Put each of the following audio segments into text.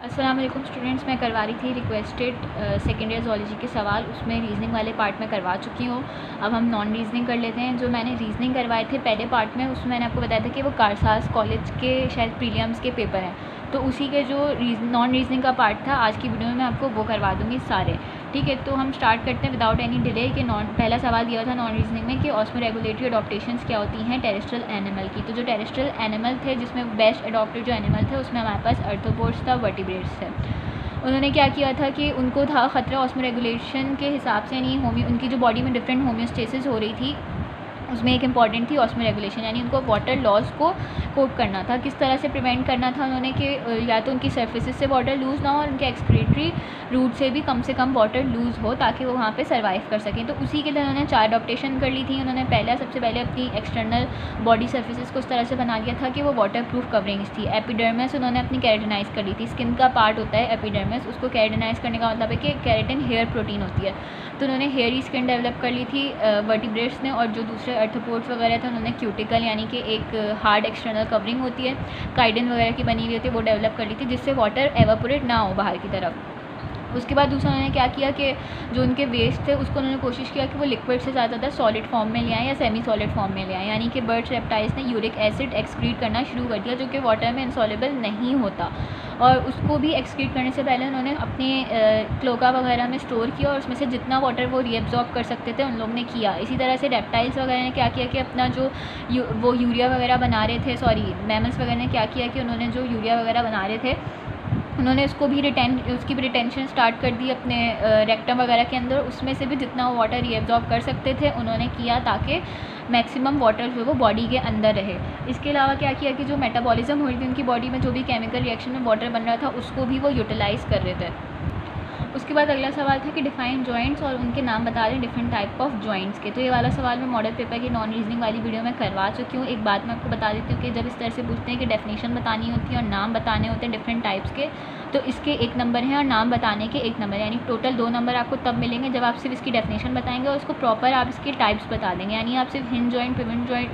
अस्सलाम वालेकुम स्टूडेंट्स, मैं करवा रही थी रिक्वेस्टेड सेकेंड ईयर ज़ूलॉजी के सवाल। उसमें रीजनिंग वाले पार्ट में करवा चुकी हूँ। अब हम नॉन रीजनिंग कर लेते हैं। जो मैंने रीजनिंग करवाए थे पहले पार्ट में, उसमें मैंने आपको बताया था कि वो कारसाज कॉलेज के शायद प्रीलिम्स के पेपर हैं, तो उसी के जो नॉन रीजनिंग का पार्ट था आज की वीडियो में मैं आपको वो करवा दूँगी सारे। ठीक है, तो हम स्टार्ट करते हैं विदाउट एनी डिले। कि पहला सवाल दिया था नॉन रीजनिंग में कि ऑस्मोरेगुलेटरी अडॉप्टेशंस क्या होती हैं टेरेस्ट्रियल एनिमल की। तो जो टेरेस्ट्रियल एनिमल थे जिसमें बेस्ट अडॉप्टेड जो एनिमल थे उसमें हमारे पास आर्थ्रोपोड्स था, वर्टिब्रेट्स थे। उन्होंने क्या किया था कि उनको था ख़तरा ऑस्मोरेगुलेशन के हिसाब से, यानी उनकी जो बॉडी में डिफरेंट होम्योस्टेसिस हो रही थी, उसमें एक इंपॉर्टेंट थी ऑस्मोरेगुलेशन, यानी उनको वाटर लॉस को कोप करना था। किस तरह से प्रिवेंट करना था उन्होंने कि या तो उनकी सर्फेसिस से वाटर लूज़ ना हो और उनके एक्सक्रीटरी रूट से भी कम वाटर लूज़ हो ताकि वो वहाँ पे सर्वाइव कर सकें। तो उसी के लिए उन्होंने 4 अडॉप्टेशन कर ली थी। उन्होंने सबसे पहले अपनी एक्सटर्नल बॉडी सर्फेसिस को उस तरह से बना लिया था कि वो वाटर प्रूफ कवरिंग्स थी। एपिडर्मिस उन्होंने अपनी केराटिनाइज कर ली थी। स्किन का पार्ट होता है एपिडर्मिस, उसको केराटिनाइज करने का मतलब है कि केराटिन हेयर प्रोटीन होती है, तो उन्होंने हेयरी स्किन डेवलप कर ली थी वर्टिब्रेट्स ने। और जो दूसरे आर्थ्रोपोड्स वगैरह थे उन्होंने क्यूटिकल यानी कि एक हार्ड एक्सटर्नल कवरिंग होती है, काइडिन वगैरह की बनी हुई होती है, वो डेवलप कर ली थी जिससे वाटर एवापोरेट ना हो बाहर की तरफ। उसके बाद दूसरा उन्होंने क्या किया कि जो उनके वेस्ट थे उसको उन्होंने कोशिश किया कि वो लिक्विड से ज़्यादा सॉलिड फॉर्म में ले आएँ या सेमी सॉलिड फॉर्म में ले आएँ, यानी कि बर्ड्स रेप्टाइल्स ने यूरिक एसिड एक्सक्रीट करना शुरू कर दिया जो कि वाटर में इनसॉल्युबल नहीं होता। और उसको भी एक्सक्रीट करने से पहले उन्होंने अपने क्लोका वगैरह में स्टोर किया और उसमें से जितना वाटर वो रीअब्जॉर्ब कर सकते थे उन लोगों ने किया। इसी तरह से रेप्टाइल्स वगैरह ने क्या किया कि अपना जो वो यूरिया वगैरह बना रहे थे, मैमल्स वगैरह ने क्या किया कि उन्होंने जो यूरिया वगैरह बना रहे थे उन्होंने उसको भी उसकी भी रिटेंशन स्टार्ट कर दी अपने रेक्टम वगैरह के अंदर। उसमें से भी जितना वो वाटर रीअब्जॉर्ब कर सकते थे उन्होंने किया ताकि मैक्सिमम वाटर जो है वो बॉडी के अंदर रहे। इसके अलावा क्या किया कि जो मेटाबॉलिज्म हो रही थी उनकी बॉडी में, जो भी केमिकल रिएक्शन में वाटर बन रहा था उसको भी वो यूटिलाइज़ कर रहे थे। उसके बाद अगला सवाल था कि डिफाइन जॉइंट्स और उनके नाम बता दें डिफरेंट टाइप ऑफ जॉइंट्स के। तो ये वाला सवाल मैं मॉडल पेपर की नॉन रीजनिंग वाली वीडियो में करवा चुकी हूँ। एक बात मैं आपको बता देती हूँ कि जब इस तरह से पूछते हैं कि डेफिनेशन बतानी होती है और नाम बताने होते हैं डिफरेंट टाइप्स के, तो इसके 1 नंबर हैं और नाम बताने के 1 नंबर, यानी टोटल 2 नंबर आपको तब मिलेंगे जब आप सिर्फ इसकी डेफिनेशन बताएंगे और उसको प्रॉपर आप इसके टाइप्स बता देंगे। यानी आप सिर्फ हिंज जॉइंट,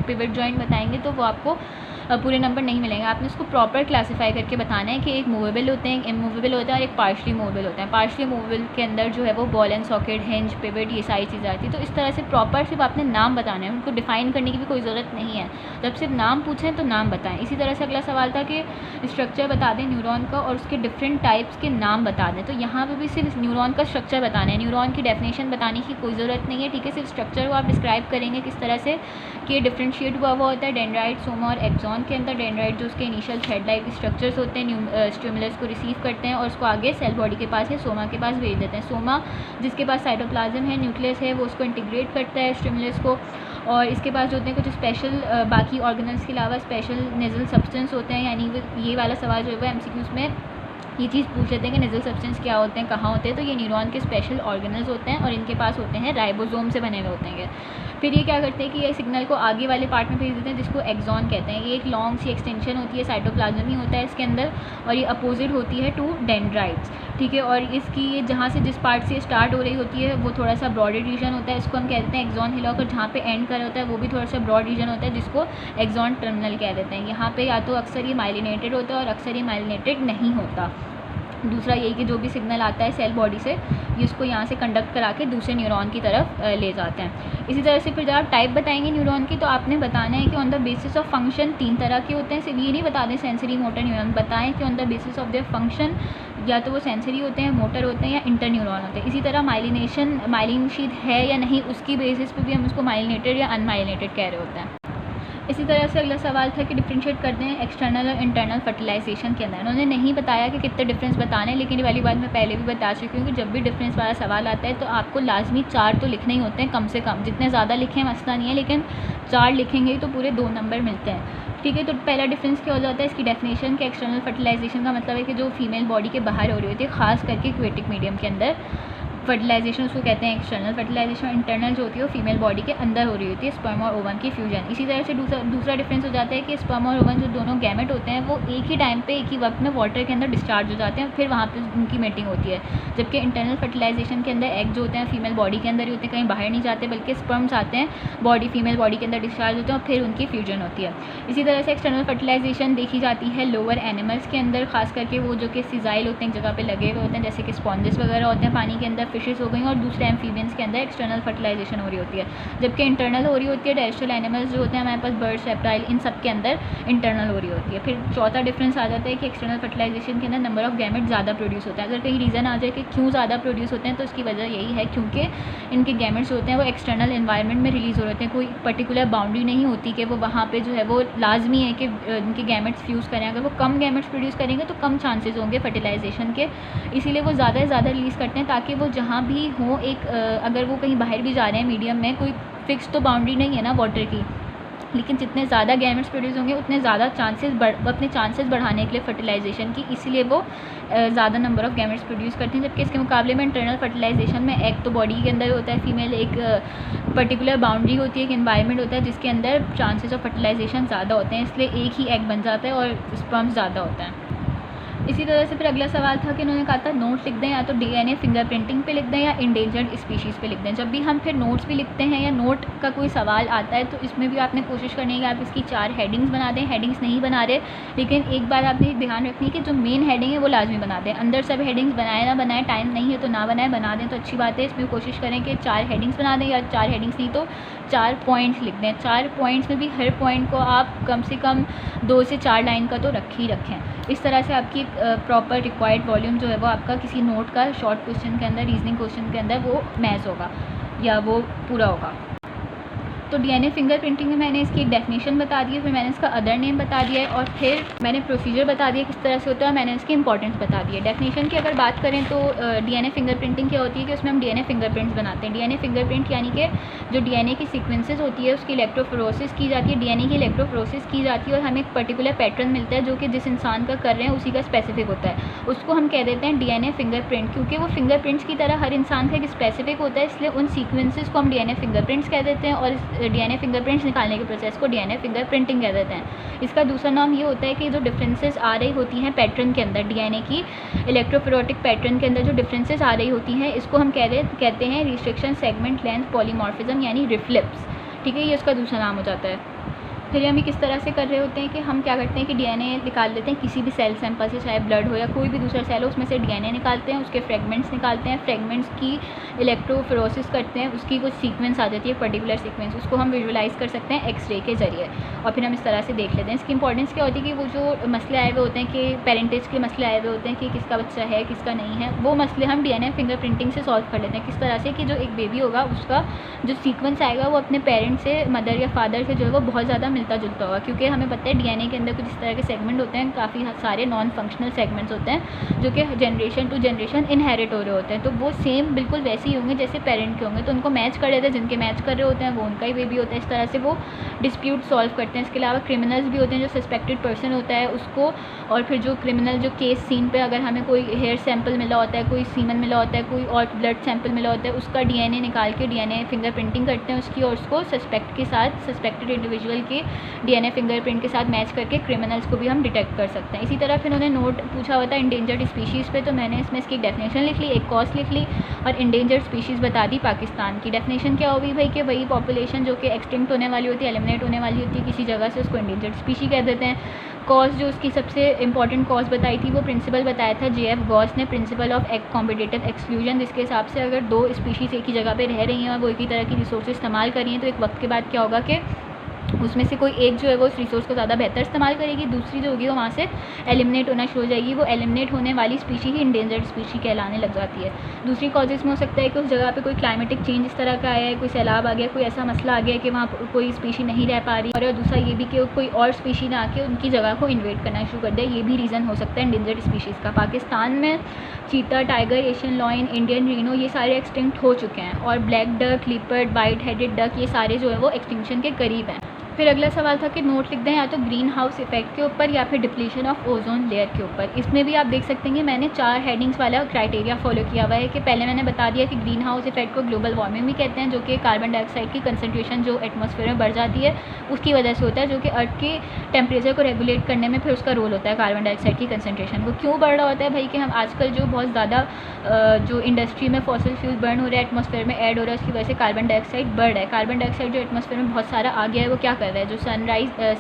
पिवट जॉइंट बताएंगे तो वो आपको पूरे नंबर नहीं मिलेंगे। आपने उसको प्रॉपर क्लासीफाई करके बताना है कि एक मूवेबल होते हैं, एक इमूवेबल होता है और एक पार्शली मूवेबल होता है। पार्शली मूवेबल के अंदर जो है वो ball and socket, hinge, pivot, ये सारी चीज़ें आती है। तो इस तरह से प्रॉपर सिर्फ आपने नाम बताना है, उनको डिफाइन करने की भी कोई ज़रूरत नहीं है। जब सिर्फ नाम पूछें तो नाम बताएं। इसी तरह से अगला सवाल था कि स्ट्रक्चर बता दें न्यूरॉन का और उसके डिफरेंट टाइप्स के नाम बता दें। तो यहाँ पर भी सिर्फ न्यूरॉन का स्ट्रक्चर बताना है, न्यूरॉन की डेफिनेशन बताने की कोई ज़रूरत नहीं है। ठीक है, सिर्फ स्ट्रक्चर को आप डिस्क्राइब करेंगे किस तरह से कि डिफ्रेंशिएट हुआ होता है डेंड्राइट, सोमा और एक्सॉन के अंदर। डेंड्राइट जो उसके इनिशियल थ्रेड लाइक स्ट्रक्चर्स होते हैं, स्टिमुलस को रिसीव करते हैं और उसको आगे सेल बॉडी के पास या सोमा के पास भेज देते हैं। सोमा जिसके पास साइटोप्लाज्म है, न्यूक्लियस है, वो उसको इंटीग्रेट करता है स्टिमुलस को। और इसके पास जो होते हैं कुछ स्पेशल बाकी ऑर्गेनल्स के अलावा स्पेशल नेजल सब्सटेंस होते हैं। यानी ये वाला सवाल जो है वो एमसीक्यूज़ में ये चीज़ पूछ लेते हैं कि नेजल सब्सटेंस क्या होते हैं, कहाँ होते हैं। तो ये न्यूरॉन के स्पेशल ऑर्गेनल्स होते हैं और इनके पास होते हैं राइबोसोम से बने हुए होते हैं। फिर ये क्या करते हैं कि ये सिग्नल को आगे वाले पार्ट में भेज देते हैं जिसको एक्सॉन कहते हैं। ये एक लॉन्ग सी एक्सटेंशन होती है, साइटोप्लाज्म ही होता है इसके अंदर और ये अपोजिट होती है टू डेंड्राइट्स। ठीक है, और इसकी ये जहाँ से जिस पार्ट से स्टार्ट हो रही होती है वो थोड़ा सा ब्रॉडर रीजन होता है, इसको हम कहते हैं एक्सॉन हिलॉक। और जहाँ पे एंड कर होता है वो भी थोड़ा सा ब्रॉड रीजन होता है जिसको एक्सॉन टर्मिनल कह देते हैं। यहाँ पे या तो अक्सर ये माइलिनेटेड होता है और अक्सर ये माइलिनेटेड नहीं होता। दूसरा यही कि जो भी सिग्नल आता है सेल बॉडी से ये उसको यहाँ से कंडक्ट करा के दूसरे न्यूरॉन की तरफ ले जाते हैं। इसी तरह से फिर जब आप टाइप बताएंगे न्यूरॉन की तो आपने बताना है कि on the basis of function 3 तरह के होते हैं। सिर्फ ये नहीं बता दें सेंसरी मोटर न्यूरॉन, बताएं कि on the basis of their function या तो वो सेंसरी होते हैं, मोटर होते हैं या इंटर न्यूरॉन होते हैं। इसी तरह माइलिन शीथ है या नहीं उसकी बेसिस पे भी हम उसको माइलिनेटेड या अनमाइलिनेटेड कह रहे होते हैं। इसी तरह से अगला सवाल था कि डिफ्रेंशिएट करते हैं एक्सटर्नल और इंटरनल फर्टिलाइजेशन के अंदर। उन्होंने नहीं बताया कि कितने डिफरेंस बताने, लेकिन ये वाली बात मैं पहले भी बता चुकी हूँ कि जब भी डिफरेंस वाला सवाल आता है तो आपको लाजमी 4 तो लिखने ही होते हैं कम से कम। जितने ज़्यादा लिखें मसला नहीं है, लेकिन 4 लिखेंगे तो पूरे 2 नंबर मिलते हैं। ठीक है, तो पहला डिफरेंस क्या हो जाता है इसकी डेफिनेशन के एक्सटर्नल फर्टिलाइजेशन का मतलब है कि जो फीमेल बॉडी के बाहर हो रही होती है, ख़ास करके एक्वेटिक मीडियम के अंदर। फर्टिलाइजेशन उसको कहते हैं एक्सटर्नल फर्टिलाइजेशन। इंटरनल जो होती है वो फीमेल बॉडी के अंदर हो रही होती है, स्पर्म और ओवम की फ्यूजन। इसी तरह से दूसरा डिफरेंस हो जाता है कि स्पर्म और ओवम जो दोनों गैमेट होते हैं वो एक ही टाइम पे एक ही वक्त में वाटर के अंदर डिस्चार्ज हो जाते हैं, फिर वहाँ पे उनकी मेटिंग होती है। जबकि इंटरनल फर्टिलाइजेशन के अंदर एग जो होते हैं फीमेल बॉडी के अंदर ही होते हैं, कहीं बाहर नहीं जाते, बल्कि स्पर्म्स आते हैं फीमेल बॉडी के अंदर डिस्चार्ज होते हैं और फिर उनकी फ्यूजन होती है। इसी तरह से एक्सटर्नल फर्टिलाइजेशन देखी जाती है लोअर एनिमल्स के अंदर, खास करके वो जो कि सिजाइल होते हैं, एक जगह पे लगे हुए होते हैं, जैसे कि स्पॉन्जेस वगैरह होते हैं पानी के अंदर, फिशेस हो गई, और दूसरे एम्फीबियंस के अंदर एक्सटर्नल फर्टिलाइजेशन हो रही होती है। जबकि इंटरनल हो रही होती है टेरेस्ट्रियल एनिमल्स जो होते हैं हमारे पास, बर्ड्स, रेप्टाइल, इन सब के अंदर इंटरनल हो रही होती है। फिर चौथा डिफरेंस आ जाता है कि एक्सटर्नल फर्टिलाइजेशन के अंदर नंबर ऑफ गैमेट ज़्यादा प्रोड्यूस होता है। अगर कहीं रीज़न आ जाए कि क्यों ज़्यादा प्रोड्यूस होते हैं, तो उसकी वजह यही है क्योंकि इनके गैमेट्स होते हैं वो एक्सटर्नल एनवायरनमेंट में रिलीज़ हो रहे हैं। कोई पर्टिकुलर बाउंड्री नहीं होती कि वो वहाँ पे जो है वो लाजमी है कि इनके गैमेट्स फ्यूज़ करें। अगर वो कम गैमेट्स प्रोड्यूस करेंगे तो कम चांसेस होंगे फर्टिलाइजेशन के, इसीलिए वो ज़्यादा से ज़्यादा रिलीज़ करते हैं ताकि वो जहाँ भी हो एक अगर वो कहीं बाहर भी जा रहे हैं मीडियम में, कोई फिक्स तो बाउंड्री नहीं है ना वाटर की, लेकिन जितने ज़्यादा गैमेट्स प्रोड्यूस होंगे उतने ज़्यादा अपने चांसेस बढ़ाने के लिए फर्टिलाइजेशन की, इसलिए वो ज़्यादा नंबर ऑफ गैमेट्स प्रोड्यूस करते हैं। जबकि इसके मुकाबले में इंटरनल फर्टिलाइजेशन में एग तो बॉडी के अंदर होता है फीमेल, एक पर्टिकुलर बाउंड्री होती है, एक एनवायरनमेंट होता है जिसके अंदर चांसेस ऑफ फर्टिलाइजेशन ज़्यादा होते हैं, इसलिए एक ही एग बन जाता है और स्पर्म ज़्यादा होता है। इसी तरह से फिर अगला सवाल था कि उन्होंने कहा था नोट्स लिख दें, या तो डीएनए फिंगरप्रिंटिंग पे लिख दें या इंडेंजर्ड स्पीशीज़ पे लिख दें। जब भी हम फिर नोट्स भी लिखते हैं या नोट का कोई सवाल आता है तो इसमें भी आपने कोशिश करनी है कि आप इसकी 4 हेडिंग्स बना दें। हेडिंग्स नहीं बना रहे, लेकिन एक बार आपने ध्यान रखनी है कि जो मेन हेडिंग है वो लाजमी बना दें। अंदर सब हेडिंग्स बनाए ना बनाए, टाइम नहीं है तो ना बनाए, बना दें तो अच्छी बात है। इसमें कोशिश करें कि 4 हेडिंग्स बना दें, या 4 हेडिंग्स नहीं तो 4 पॉइंट्स लिख दें। 4 पॉइंट्स में भी हर पॉइंट को आप कम से कम 2 से 4 लाइन का तो रख ही रखें। इस तरह से आपकी प्रॉपर रिक्वायर्ड वॉल्यूम जो है वो आपका किसी नोट का शॉर्ट क्वेश्चन के अंदर, रीजनिंग क्वेश्चन के अंदर वो मैच होगा या वो पूरा होगा। तो डीएनए फिंगरप्रिंटिंग में मैंने इसकी एक डेफिनेशन बता दी है, फिर मैंने इसका अदर नेम बता दिया है, और फिर मैंने प्रोसीजर बता दिया किस तरह से होता है, मैंने इसकी इंपॉर्टेंस बता दी है। डेफिनेशन की अगर बात करें तो डीएनए फिंगरप्रिंटिंग क्या होती है कि उसमें हम डीएनए फिंगरप्रिंट्स बनाते हैं। डीएनए फिंगरप्रिंट यानी कि जो डीएनए की सीक्वेंसेस होती है उसकी इलेक्ट्रोफोरेसिस की जाती है, डीएनए की इलेक्ट्रोफोरेसिस की जाती है, और हमें एक पर्टिकुलर पैटर्न मिलता है जो कि जिस इंसान का कर रहे हैं उसी का स्पेसिफिक होता है। उसको हम कह देते हैं डीएनए फिंगरप्रिंट, क्योंकि वो फिंगरप्रिंट्स की तरह हर इंसान का एक स्पेसिफिक होता है, इसलिए उन सीक्वेंसेस को हम डीएनए फिंगरप्रिंट्स कह देते हैं, और डीएनए फिंगरप्रिंट्स निकालने के प्रोसेस को डीएनए फिंगरप्रिंटिंग कह देते हैं। इसका दूसरा नाम ये होता है कि जो डिफरेंसेस आ रही होती हैं पैटर्न के अंदर, डीएनए की इलेक्ट्रोफोरेटिक पैटर्न के अंदर जो डिफरेंसेस आ रही होती हैं, इसको हम कहते हैं रिस्ट्रिक्शन, सेगमेंट लेंथ, पॉलीमॉर्फिज्म यानी रिफ्लिप्स। ठीक है, ये इसका दूसरा नाम हो जाता है। फिर हम किस तरह से कर रहे होते हैं कि हम क्या करते हैं कि डीएनए निकाल लेते हैं किसी भी सेल सैंपल से, चाहे ब्लड हो या कोई भी दूसरा सेल हो, उसमें से डीएनए निकालते हैं, उसके फ्रेगमेंट्स निकालते हैं, फ्रेगमेंट्स की इलेक्ट्रोफोरेसिस करते हैं, उसकी कुछ सीक्वेंस आ जाती है, पर्टिकुलर सीक्वेंस, उसको हम विजुलाइज कर सकते हैं एक्सरे के जरिए, और फिर हम इस तरह से देख लेते हैं। इसकी इंपॉर्टेंस क्या होती है कि वो जो मसले आए हुए होते हैं कि पेरेंटेज के मसले आए हुए होते हैं कि किसका बच्चा है किसका नहीं है, वो मसले हम डीएनए फिंगरप्रिंटिंग से सॉल्व कर लेते हैं। किस तरह से कि जो एक बेबी होगा उसका जो सीक्वेंस आएगा वो अपने पेरेंट्स से, मदर या फादर से जो है वो बहुत ज़्यादा मिलता जुलता होगा, क्योंकि हमें पता है डीएनए के अंदर कुछ इस तरह के सेगमेंट होते हैं, काफ़ी सारे नॉन फंक्शनल सेगमेंट्स होते हैं जो कि जनरेशन टू जनरेशन इनहेरिट हो रहे होते हैं, तो वो सेम बिल्कुल वैसे ही होंगे जैसे पेरेंट के होंगे, तो उनको मैच कर लेते हैं, जिनके मैच कर रहे होते हैं वो उनका ही बेबी होता है। इस तरह से वो डिस्प्यूट सॉल्व करते हैं। इसके अलावा क्रिमिनल्स भी होते हैं, जो सस्पेक्टेड पर्सन होता है उसको, और फिर जो क्रिमिनल जो केस सीन पे अगर हमें कोई हेयर सैंपल मिला होता है, कोई सीमन मिला होता है, कोई और ब्लड सैंपल मिला होता है, उसका डीएनए निकाल के डीएनए फिंगरप्रिंटिंग करते हैं उसकी, और उसको सस्पेक्ट के साथ, सस्पेक्टेड इंडिविजुअल के डीएनए फिंगरप्रिंट के साथ मैच करके क्रिमिनल्स को भी हम डिटेक्ट कर सकते हैं। इसी तरह फिर उन्होंने नोट पूछा हुआ था इंडेंजर्ड स्पीशीज़ पे, तो मैंने इसमें इसकी डेफिनेशन लिख ली, एक कॉज लिख ली, और इंडेंजर्ड स्पीशीज़ बता दी पाकिस्तान की। डेफिनेशन क्या होगी भाई कि वही पॉपुलेशन जो कि एक्सटिंक्ट होने वाली होती है, एलिमिनेट होने वाली होती है किसी जगह से, उसको इंडेंजर्ड स्पीशी कह देते हैं। कॉज जो उसकी सबसे इंपॉर्टेंट कॉज बताई थी वो प्रिंसिपल बताया था जेएफ गॉस ने, प्रिंसिपल ऑफ कॉम्पिटिटिव एक्सक्लूजन, जिसके हिसाब से अगर 2 स्पीशीज़ एक ही जगह पे रह रही हैं और वो एक ही तरह की रिसोर्स इस्तेमाल कर रही हैं, तो एक वक्त के बाद क्या होगा कि उसमें से कोई एक जो है वो उस रिसोर्स को ज़्यादा बेहतर इस्तेमाल करेगी, दूसरी जो होगी वो वहाँ से एलिमिनेट होना शुरू हो जाएगी। वो एलिमिनेट होने वाली स्पीशी ही इंडेंजर्ड स्पीशी कहलाने लग जाती है। दूसरी कॉजेज़ में हो सकता है कि उस जगह पे कोई क्लाइमेटिक चेंज इस तरह का आया है, कोई सैलाब आ गया, कोई ऐसा मसला आ गया कि वहाँ कोई स्पीशी नहीं रह पा रही, और दूसरा ये भी कि कोई और स्पीशी ना आके उनकी जगह को इन्वेट करना शुरू कर दे, ये भी रीज़न हो सकता है इंडेंजर्ड स्पीशीज़ का। पाकिस्तान में चीता, tiger, Asian lion, Indian Reno ये सारे एक्सटिंक्ट हो चुके हैं, और black duck, leopard, white headed duck ये सारे जो है वो एक्सटिंक्शन के करीब हैं। फिर अगला सवाल था कि नोट लिख दें या तो ग्रीन हाउस इफेक्ट के ऊपर या फिर डिप्लीशन ऑफ ओजोन लेयर के ऊपर। इसमें भी आप देख सकते हैं कि मैंने 4 हेडिंग्स वाला क्राइटेरिया फॉलो किया हुआ है कि पहले मैंने बता दिया कि ग्रीन हाउस इफेक्ट को ग्लोबल वार्मिंग भी कहते हैं, जो कि कार्बन डाइऑक्साइड की कंसनट्रेशन जो एटमॉस्फेयर में बढ़ जाती है उसकी वजह से होता है, जो कि अर्थ के टेम्परेचर को रेगुलेट करने में फिर उसका रोल होता है कार्बन डाइऑक्साइड की कंसनट्रेशन को। क्यों बढ़ रहा होता है भाई कि हम आजकल जो बहुत ज़्यादा जो इंडस्ट्री में फॉसिल फ्यूल बर्न हो रहा है, एटमॉस्फेयर में ऐड हो रहा है, उसकी वजह से कार्बन डाइऑक्साइड बढ़ रहा है। कार्बन डाइऑक्साइड जो एटमॉस्फेयर में बहुत सारा आ गया है वो क्या कर रहा है, जो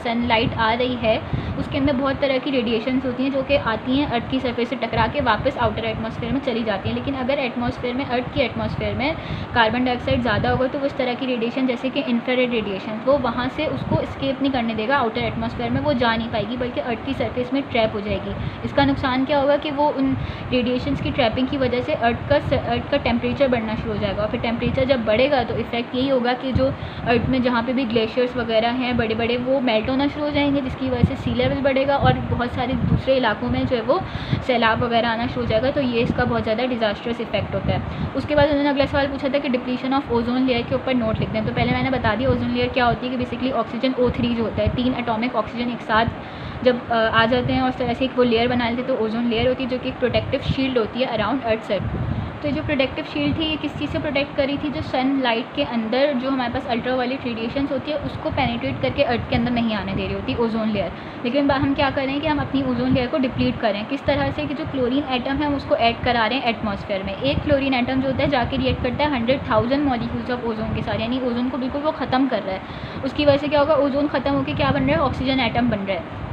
सनलाइट आ रही है उसके अंदर बहुत तरह की रेडिएशंस होती हैं जो कि आती हैं अर्थ की सरफेस से टकरा के वापस आउटर एटमॉस्फेयर में चली जाती हैं। लेकिन अगर एटमॉस्फेयर में अर्थ की एटमॉस्फेयर में कार्बन डाइऑक्साइड ज़्यादा होगा तो उस तरह की रेडिएशन जैसे कि इंफ्रारेड रेडिएशन वो वहाँ से उसको स्केप नहीं करने देगा आउटर एटमॉस्फेयर में, वो जा नहीं पाएगी बल्कि अर्थ की सरफेस में ट्रैप हो जाएगी। इसका नुकसान क्या होगा कि वो उन रेडिएशंस की ट्रैपिंग की वजह से अर्थ का टेम्परेचर बढ़ना शुरू हो जाएगा, और फिर टेम्परेचर जब बढ़ेगा तो इफेक्ट यही होगा कि जो अर्थ में जहाँ पे भी ग्लेशियर्स वगैरह हैं बड़े बड़े वो मेल्ट होना शुरू हो जाएंगे, जिसकी वजह से सी लेवल बढ़ेगा और बहुत सारे दूसरे इलाकों में जो है वो सैलाब वगैरह आना शुरू हो जाएगा। तो ये इसका बहुत ज़्यादा डिजास्टर्स इफेक्ट होता है। उसके बाद उन्होंने अगला सवाल पूछा था कि डिप्लीशन ऑफ ओजोन लेयर के ऊपर नोट लिख दें। तो पहले मैंने बता दिया ओजोन लेयर क्या होती है कि बेसिकली ऑक्सीजन O3 जो होता है, 3 एटॉमिक ऑक्सीजन एक साथ जब आ जाते हैं और इस तरह से एक वो लेयर बना लेते हैं तो ओजोन लेयर होती है जो कि एक प्रोटेक्टिव शील्ड होती है अराउंड अर्थ सर्फ। तो ये जो प्रोटेक्टिव शील्ड थी ये किस चीज़ से प्रोटेक्ट करी थी, जो सनलाइट के अंदर जो हमारे पास अल्ट्रावायलेट रेडिएशंस होती है उसको पेनिट्रेट करके अर्थ के अंदर नहीं आने दे रही होती ओजोन लेयर। लेकिन हम क्या कर रहे हैं कि हम अपनी ओजोन लेयर को डिप्लीट करें, किस तरह से कि जो क्लोरीन एटम है हम उसको ऐड करा रहे हैं एटमॉस्फेयर में। एक क्लोरीन एटम जो होता है जाके रिएक्ट करता है 100,000 मॉलिक्यूल्स ऑफ ओजोन के साथ, यानी ओजोन को बिल्कुल वो ख़त्म कर रहा है। उसकी वजह से क्या होगा, ओजोन ख़त्म होकर क्या बन रहा है, ऑक्सीजन एटम बन रहा है।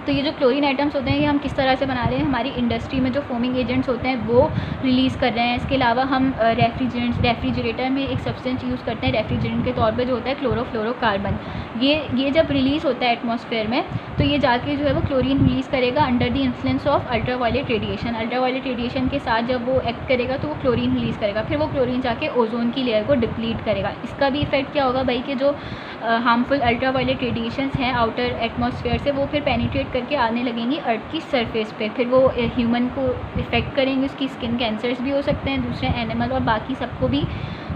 तो ये जो क्लोरीन आइटम्स होते हैं ये हम किस तरह से बना रहे हैं, हमारी इंडस्ट्री में जो फोमिंग एजेंट्स होते हैं वो रिलीज़ कर रहे हैं। इसके अलावा हम रेफ्रिजरेटर में एक सब्सटेंस यूज़ करते हैं रेफ्रिजरेंट के तौर पे जो होता है क्लोरोफ्लोरोकार्बन। ये जब रिलीज़ होता है एटमॉस्फेयर में तो ये जाके जो है वो क्लोरीन रिलीज़ करेगा under the influence of ultraviolet radiation. Ultraviolet radiation के साथ जब वो एक्ट करेगा तो वो क्लोरीन रिलीज़ करेगा, फिर वो क्लोरीन जाके ओजोन की लेयर को डिप्लीट करेगा। इसका भी इफेक्ट क्या होगा भाई कि जो हार्मफुल अल्ट्रावायलेट रेडिएशंस हैं आउटर एटमॉस्फेयर से वो फिर पेनिट्रेट करके आने लगेंगी अर्थ की सरफेस पे, फिर वो ह्यूमन को इफ़ेक्ट करेंगे, उसकी स्किन कैंसर्स भी हो सकते हैं, दूसरे एनिमल और बाकी सबको भी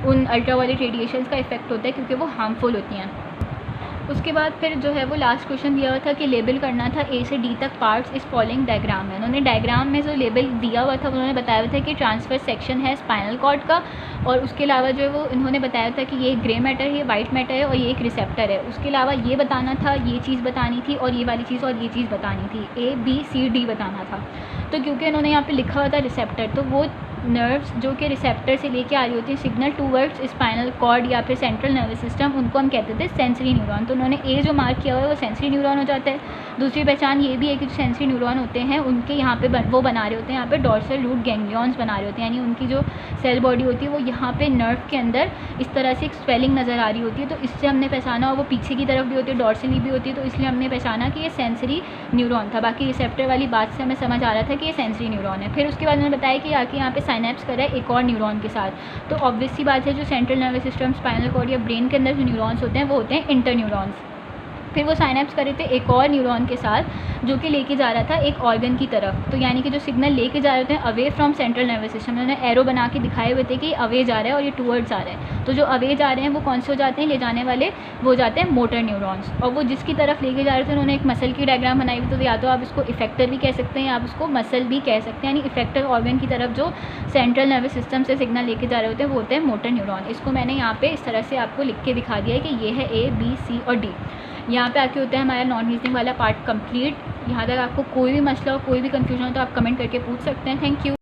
उन अल्ट्रावायलेट रेडिएशंस का इफेक्ट होता है क्योंकि वो हार्मफुल होती हैं। उसके बाद फिर जो है वो लास्ट क्वेश्चन दिया हुआ था कि लेबल करना था A से D तक पार्ट्स इस फॉलोइंग डायग्राम में। उन्होंने डायग्राम में जो लेबल दिया हुआ था उन्होंने बताया हुआ था कि ट्रांसफर सेक्शन है स्पाइनल कॉर्ड का, और उसके अलावा जो है वो इन्होंने बताया था कि ये ग्रे मैटर है, ये वाइट मैटर है और ये एक रिसेप्टर है। उसके अलावा ये बताना था, ये चीज़ बतानी थी और ये वाली चीज़ और ये चीज़ बतानी थी, A B C D बताना था। तो क्योंकि इन्होंने यहाँ पर लिखा हुआ था रिसेप्टर, तो वो नर्व्स जो कि रिसेप्टर से लेके आ रही होती है सिग्नल टूवर्ड्स स्पाइनल कॉर्ड या फिर सेंट्रल नर्वस सिस्टम, उनको हम कहते थे सेंसरी न्यूरॉन। तो उन्होंने ए जो मार्क किया हुआ है वो सेंसरी न्यूरॉन हो जाता है। दूसरी पहचान ये भी है कि जो सेंसरी न्यूरॉन होते हैं उनके यहाँ पे वो बना रहे होते हैं, यहाँ पे डॉर्सल रूट गैंग्लियॉन्स बना रहे होते हैं, यानी उनकी जो सेल बॉडी होती है वो यहाँ पे नर्व के अंदर इस तरह से एक स्वेलिंग नज़र आ रही होती है। तो इससे हमने पहचाना, और वो पीछे की तरफ भी होती है, डॉर्सली भी होती है, तो इसलिए हमने पहचाना कि ये सेंसरी न्यूरॉन था। बाकी रिसेप्टर वाली बात से हमें समझ आ रहा था कि ये सेंसरी न्यूरॉन है। फिर उसके बाद उन्होंने बताया कि आके यहाँ पे साइनेप्स करा है एक और न्यूरॉन के साथ। तो ऑब्वियस सी बात है जो central nervous system spinal cord या ब्रेन के अंदर जो न्यूरॉन्स होते हैं वो होते हैं इंटर न्यूरॉन्स। फिर वो साइनेप्स करे थे एक और न्यूरॉन के साथ जो कि लेके जा रहा था एक ऑर्गन की तरफ। तो यानी कि जो सिग्नल लेके जा रहे थे away from central nervous system, उन्होंने एरो बना के दिखाए हुए थे कि अवे जा रहा है और ये टूवर्ड्स आ रहा है। तो जो अवे जा रहे हैं वो कौन से हो जाते हैं, ले जाने वाले वो जाते हैं मोटर न्यूरॉन्स, और वो जिसकी तरफ लेके जा रहे थे उन्होंने एक मसल की डायग्राम बनाई हुई। तो या तो आप इसको इफेक्टर भी कह सकते हैं या आप उसको मसल भी कह सकते हैं, यानी इफेक्टर ऑर्गन की तरफ जो सेंट्रल नर्वस सिस्टम से सिग्नल लेके जा रहे होते हैं वो होते हैं मोटर न्यूरॉन। इसको मैंने यहाँ पे इस तरह से आपको लिख के दिखा दिया है कि ये है A B C और D। यहाँ पे आके होता है हमारा नॉन रीजनिंग वाला पार्ट कंप्लीट। यहाँ तक आपको कोई भी मसला हो, कोई भी कंफ्यूजन हो तो आप कमेंट करके पूछ सकते हैं। Thank you.